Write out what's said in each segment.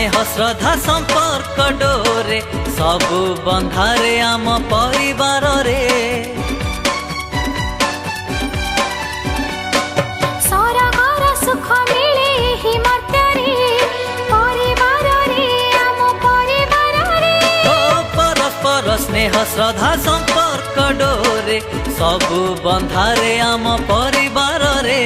स्नेह श्रद्धा संपर्क डोरे सबु बंधारे आम परिवार रे। सरगर सुख मिले ही मर्त्यारे परिवार रे आम परिवार रे। ओ परस्पर स्नेह श्रद्धा संपर्क डोरे सबु बंधारे आम परिवार रे।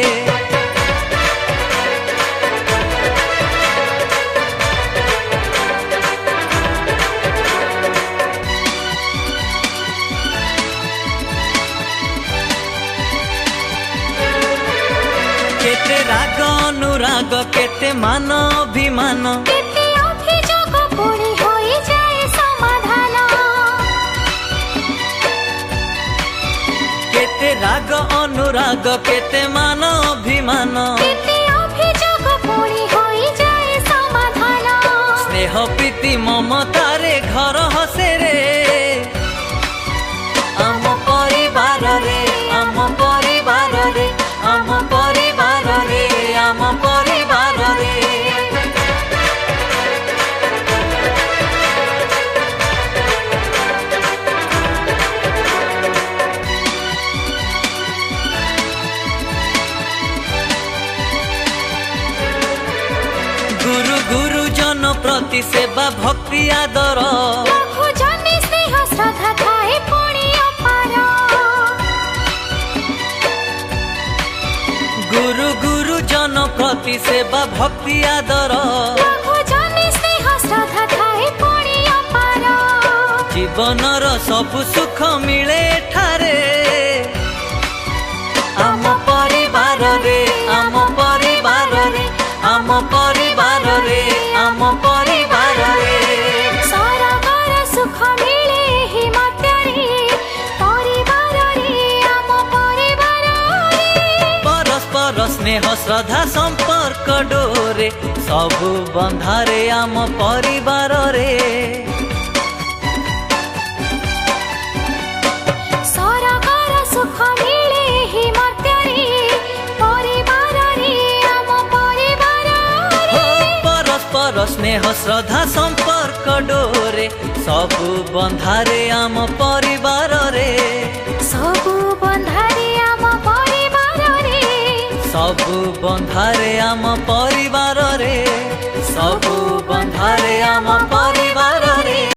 केते राग अनुराग केते मान अभिमान केते अभियोग पुणी होई जाए समाधान। केते राग अनुराग केते मान अभिमान केते अभियोग पुणी होई जाए समाधान। स्नेह प्रीति ममतारे घर हसे रे आम परिवार रे आम परिवार रे आम परिवार रे आम परिवार रे। गुरु गुरुजन प्रति सेवा भक्ति आदर लघु जने स्नेह श्रद्धा थाए पुणी अपार। गुरु गुरुजन प्रति सेवा भक्ति आदर लघु जने स्नेह श्रद्धा थाए पुणी अपार। जीवनर सब सुख मिले ठारे आम परिवार रे आम परिवार रे आम परिवार रे आम परिवार रे। सरगर सुख मिले ही मर्त्यारे परिवार रे आम परिवार रे। परस्पर स्नेह श्रद्धा संपर्क डोरे सबु बंधारे आम परिवार रे। सरगर सुख मिले ही मर्त्यारे परिवार रे आम परिवार रे। परस्पर स्नेह श्रद्धा संपर्क डोरे सबु बंधारे आम परिवार रे। सबु बंधारे आम परिवार रे सबु बंधारे आम परिवार रे सबु बंधारे आम परिवार रे।